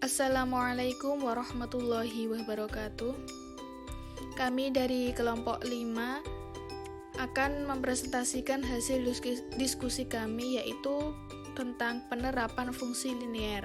Assalamualaikum warahmatullahi wabarakatuh. Kami dari kelompok 5 akan mempresentasikan hasil diskusi kami, yaitu tentang penerapan fungsi linier.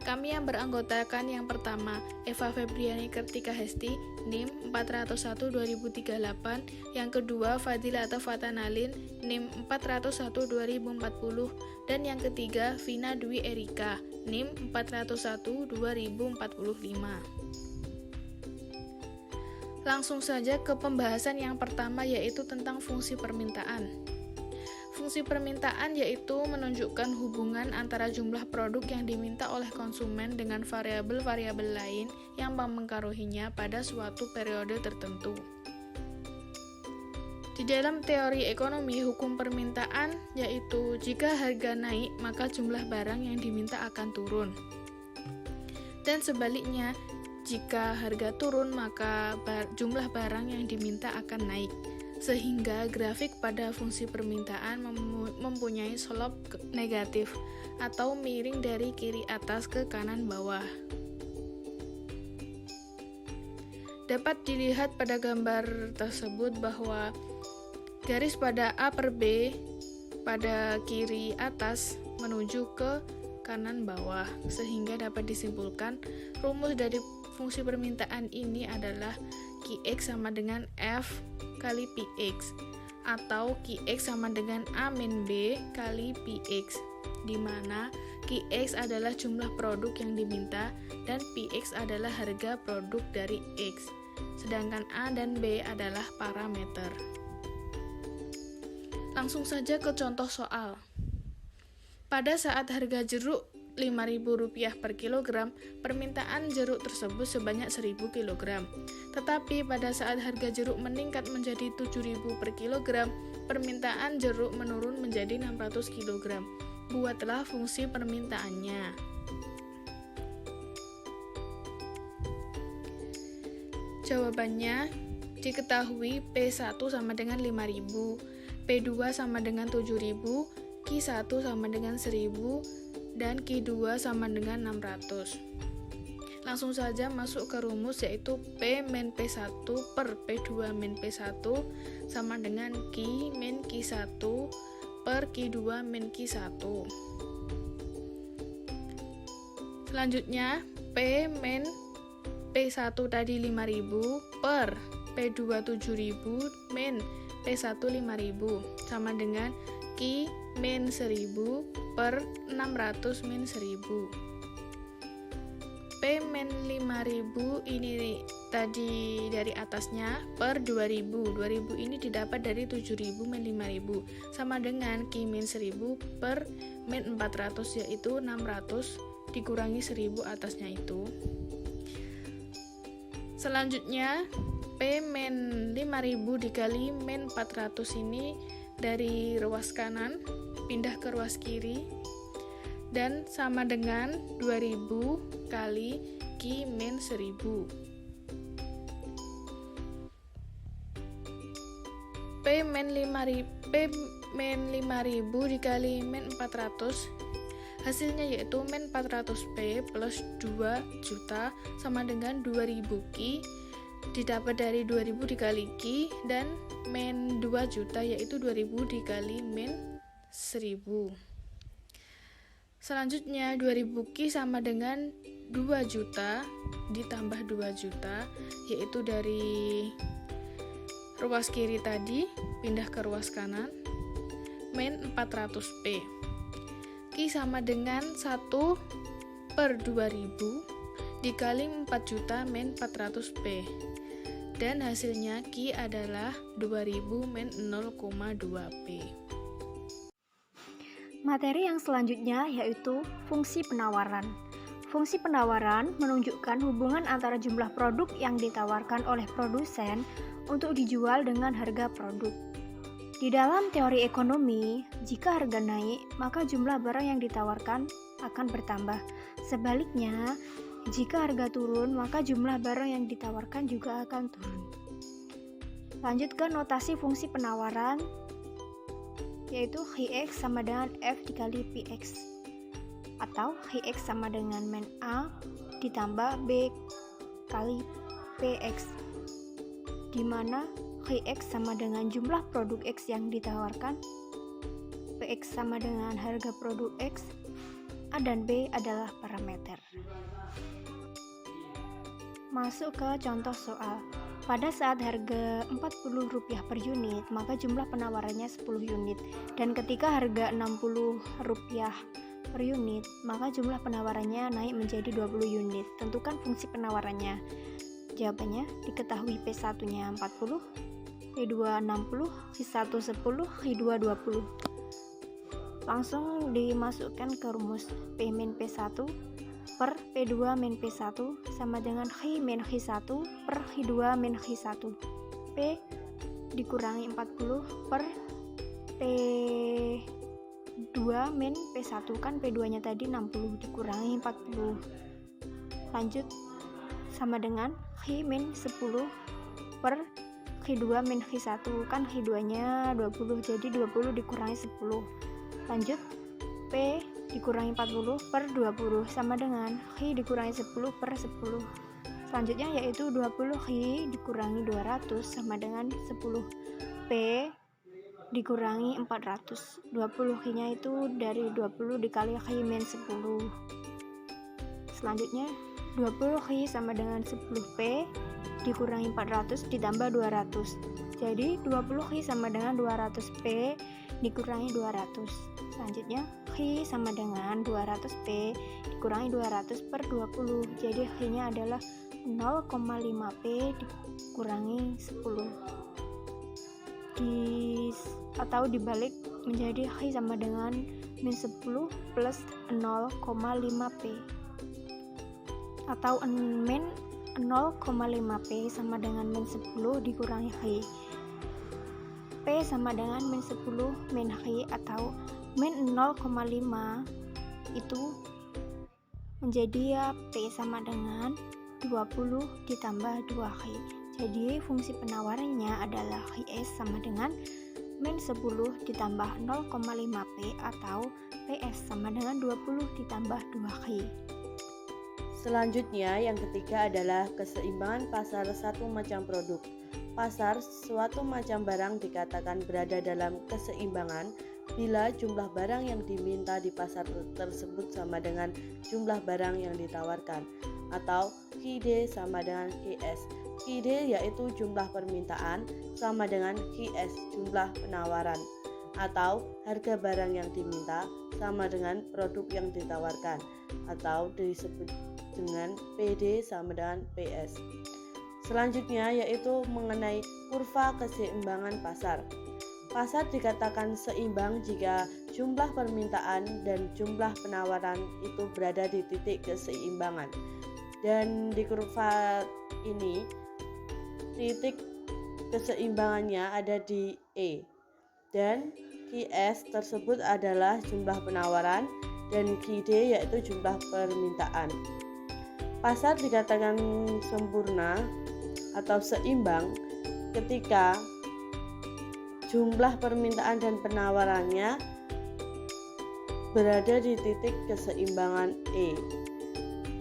Kami yang beranggotakan yang pertama, Eva Febriani Kartika Hesti, NIM 401-2038, yang kedua, Fadila Fatanalin, NIM 401-2040, dan yang ketiga, Vina Dwi Erika, NIM 401-2045. Langsung saja ke pembahasan yang pertama, yaitu tentang fungsi permintaan. Fungsi permintaan yaitu menunjukkan hubungan antara jumlah produk yang diminta oleh konsumen dengan variabel-variabel lain yang mempengaruhinya pada suatu periode tertentu. Di dalam teori ekonomi, hukum permintaan yaitu jika harga naik, maka jumlah barang yang diminta akan turun. Dan sebaliknya, jika harga turun, maka jumlah barang yang diminta akan naik. Sehingga grafik pada fungsi permintaan mempunyai slope negatif atau miring dari kiri atas ke kanan bawah. Dapat dilihat pada gambar tersebut bahwa garis pada A per B pada kiri atas menuju ke kanan bawah, sehingga dapat disimpulkan rumus dari fungsi permintaan ini adalah Qx sama dengan F kali Px, atau Qx sama dengan A min B kali Px, di mana Qx adalah jumlah produk yang diminta dan Px adalah harga produk dari X, sedangkan A dan B adalah parameter. Langsung saja ke contoh soal. Pada saat harga jeruk Rp5.000 per kilogram, permintaan jeruk tersebut sebanyak 1.000 kg. Tetapi pada saat harga jeruk meningkat menjadi Rp7.000 per kilogram, permintaan jeruk menurun menjadi 600 kg. Buatlah fungsi permintaannya. Jawabannya diketahui P1 sama dengan 5.000, P2 sama dengan 7.000, Q1 sama dengan 1.000, dan Q2 sama dengan 600. Langsung saja masuk ke rumus, yaitu P min P1 per P2 min P1 sama dengan Q min Q1 per Q2 min Q1. Selanjutnya, P min P1 tadi 5.000 per P2 7.000 min P1 5.000 sama dengan Q min 1.000 per 600 min 1.000. P min 5.000 ini tadi dari atasnya per 2.000. 2.000 ini didapat dari 7.000 min 5.000 sama dengan Q min 1.000 per min 400, yaitu 600 dikurangi 1.000 atasnya itu. Selanjutnya, P min 5.000 dikali min 400 ini dari ruas kanan pindah ke ruas kiri dan sama dengan 2.000 kali Q min 1.000. P min 5.000 dikali min 400, hasilnya yaitu min 400P plus 2 juta sama dengan 2.000 Q didapat dari 2.000 dikali Q dan min 2 juta yaitu 2.000 dikali min 1.000. Selanjutnya 2.000 Q sama dengan 2 juta ditambah 2 juta, yaitu dari ruas kiri tadi pindah ke ruas kanan min 400P. Q sama dengan 1 per 2.000 dikali 4 juta min 400P, dan hasilnya Q adalah 2.000 min 0,2P. Materi yang selanjutnya yaitu fungsi penawaran. Fungsi penawaran menunjukkan hubungan antara jumlah produk yang ditawarkan oleh produsen untuk dijual dengan harga produk. Di dalam teori ekonomi, jika harga naik, maka jumlah barang yang ditawarkan akan bertambah. Sebaliknya, jika harga turun, maka jumlah barang yang ditawarkan juga akan turun. Lanjut ke notasi fungsi penawaran, yaitu Qx sama dengan F dikali Px. atau Hx sama dengan min A ditambah B kali Px, di mana Hx sama dengan jumlah produk X yang ditawarkan, Px sama dengan harga produk X, A dan B adalah parameter. Masuk ke contoh soal. Pada saat harga Rp40 per unit, maka jumlah penawarannya 10 unit. Dan ketika harga Rp60 per unit, maka jumlah penawarannya naik menjadi 20 unit. Tentukan fungsi penawarannya. Jawabannya diketahui P1-nya 40, P2 60, Q1 10, Q2 20. Langsung dimasukkan ke rumus P min P1 per P2 min P1 sama dengan Q min Q1 per Q2 min Q1. P dikurangi 40 per P2 min P1, kan P2 nya tadi 60 dikurangi 40. Lanjut sama dengan Q min 10 per Q2 min Q1, kan Q2 nya 20, jadi 20 dikurangi 10. Lanjut P dikurangi 40 per 20 sama dengan Q dikurangi 10 per 10. Selanjutnya yaitu 20 Q dikurangi 200 sama dengan 10. P dikurangi 400. 20 Q nya itu dari 20 dikali Q min 10. Selanjutnya 20 Q sama dengan 10 P dikurangi 400 ditambah 200. Jadi 20 Q sama dengan 200 P dikurangi 200. Selanjutnya Q sama dengan 200 P dikurangi 200 per 20. Jadi Q nya adalah 0,5 P dikurangi 10. Atau dibalik menjadi Q sama dengan min 10 plus 0,5 P, atau min 0,5 P sama dengan min 10 dikurangi Q. P sama dengan min 10 min Q, atau min 0,5 itu menjadi ya P sama dengan 20 ditambah 2Q. Jadi fungsi penawarannya adalah Qs sama dengan min 10 ditambah 0,5 P, atau PS sama dengan 20 ditambah 2Q. Selanjutnya yang ketiga adalah keseimbangan pasar satu macam produk. Pasar suatu macam barang dikatakan berada dalam keseimbangan bila jumlah barang yang diminta di pasar tersebut sama dengan jumlah barang yang ditawarkan, atau QD sama dengan QS. QD yaitu jumlah permintaan sama dengan QS jumlah penawaran, atau harga barang yang diminta sama dengan produk yang ditawarkan, atau disebut dengan PD sama dengan PS. Selanjutnya yaitu mengenai kurva keseimbangan pasar. Pasar dikatakan seimbang jika jumlah permintaan dan jumlah penawaran itu berada di titik keseimbangan. Dan di kurva ini titik keseimbangannya ada di E. Dan QS tersebut adalah jumlah penawaran dan QD yaitu jumlah permintaan. Pasar dikatakan sempurna atau seimbang ketika jumlah permintaan dan penawarannya berada di titik keseimbangan E.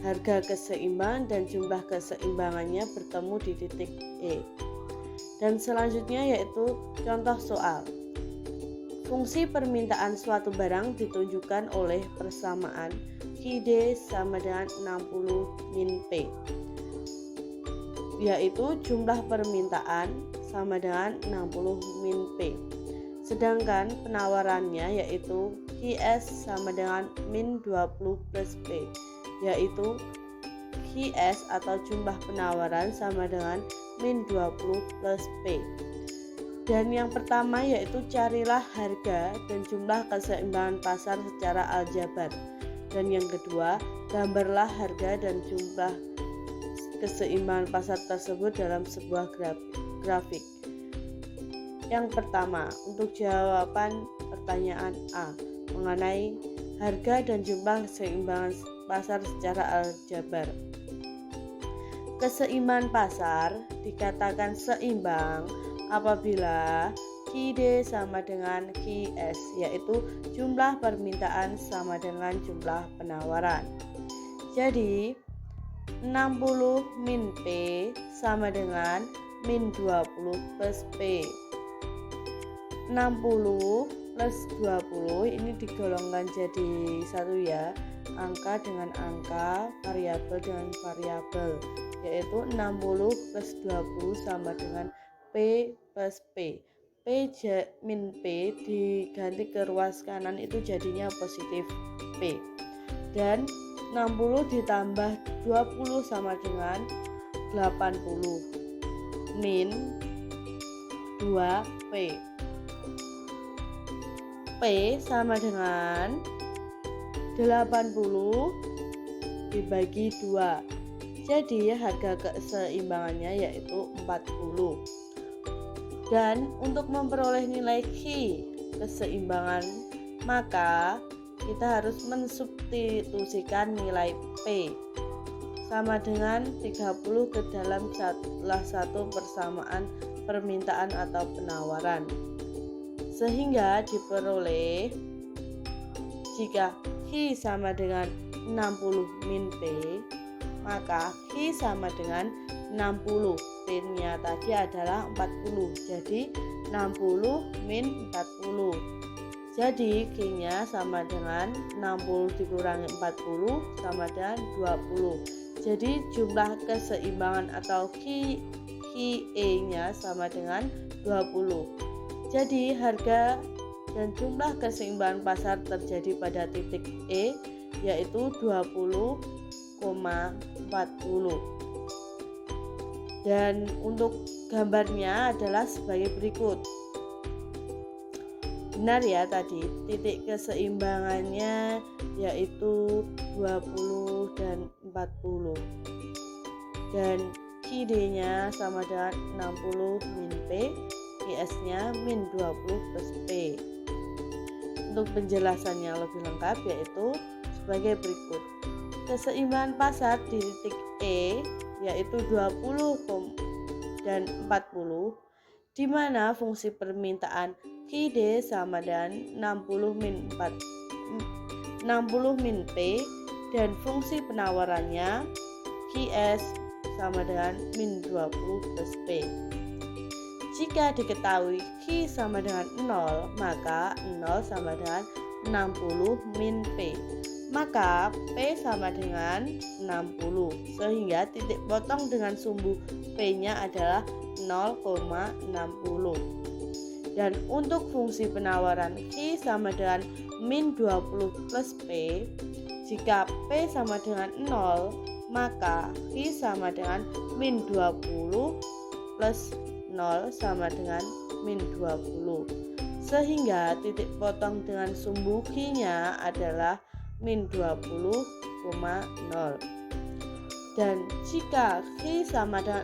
Harga keseimbangan dan jumlah keseimbangannya bertemu di titik E. Dan selanjutnya yaitu contoh soal. Fungsi permintaan suatu barang ditunjukkan oleh persamaan QD sama dengan 60 min P, yaitu jumlah permintaan sama dengan 60 min P. Sedangkan penawarannya yaitu QS sama dengan min 20 plus P, yaitu QS atau jumlah penawaran sama dengan min 20 plus P. Dan yang pertama yaitu carilah harga dan jumlah keseimbangan pasar secara aljabar. Dan yang kedua, gambarlah harga dan jumlah keseimbangan pasar tersebut dalam sebuah grafik. Yang pertama, untuk jawaban pertanyaan A mengenai harga dan jumlah keseimbangan pasar secara aljabar. Keseimbangan pasar dikatakan seimbang apabila QD sama dengan QS, yaitu jumlah permintaan sama dengan jumlah penawaran. Jadi 60 min P sama dengan min 20 plus P. 60 plus 20 ini digolongkan jadi satu ya, angka dengan angka, variabel dengan variabel, yaitu 60 plus 20 sama dengan P plus P. P min P diganti ke ruas kanan itu jadinya positif P. Dan 60 ditambah 20 sama dengan 80 min 2P. P sama dengan 80 dibagi 2. Jadi harga keseimbangannya yaitu 40. Dan untuk memperoleh nilai Q keseimbangan, maka kita harus mensubstitusikan nilai P sama dengan 30 ke dalam salah satu persamaan permintaan atau penawaran, sehingga diperoleh jika Q sama dengan 60 min P, maka Q sama dengan 60. P-nya tadi adalah 40, jadi 60 min 40. Jadi Q-nya sama dengan 60 dikurangi 40 sama dengan 20. Jadi jumlah keseimbangan atau QE-nya sama dengan 20. Jadi harga dan jumlah keseimbangan pasar terjadi pada titik E, yaitu 20,40. Dan untuk gambarnya adalah sebagai berikut. Benar ya tadi, titik keseimbangannya yaitu 20 dan 40. Dan QD-nya sama dengan 60 min P, QS-nya min 20 plus P. Untuk penjelasannya lebih lengkap yaitu sebagai berikut. Keseimbangan pasar di titik E yaitu 20 dan 40, di mana fungsi permintaan QD sama dengan 60 min P dan fungsi penawarannya QS sama dengan min 20 plus P. Jika diketahui Q sama dengan 0, maka 0 sama dengan 60 min P. Maka P sama dengan 60, sehingga titik potong dengan sumbu P-nya adalah 0,60. Dan untuk fungsi penawaran Q sama dengan min 20 plus P, jika P sama dengan 0, maka Q sama dengan min 20 plus 0 sama dengan min 20. Sehingga titik potong dengan sumbu Q-nya adalah min 20,0. Dan jika Q sama dengan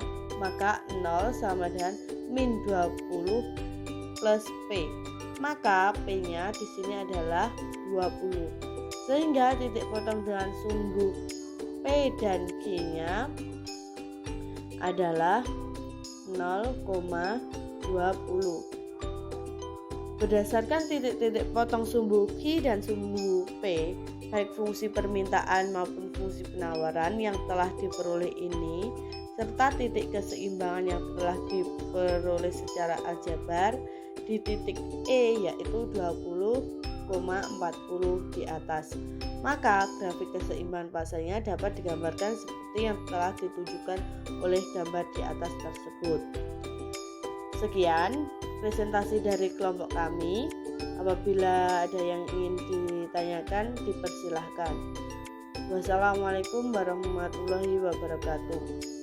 0, maka 0 sama dengan min 20 plus P. Maka P-nya di sini adalah 20. Sehingga titik potong dengan sumbu P dan Q-nya adalah 0,20. Berdasarkan titik-titik potong sumbu Q dan sumbu P, baik fungsi permintaan maupun fungsi penawaran yang telah diperoleh ini, serta titik keseimbangan yang telah diperoleh secara aljabar di titik E yaitu 20,40 di atas, maka grafik keseimbangan pasarnya dapat digambarkan seperti yang telah ditunjukkan oleh gambar di atas tersebut. Sekian presentasi dari kelompok kami. Apabila ada yang ingin ditanyakan, dipersilahkan. Wassalamualaikum warahmatullahi wabarakatuh.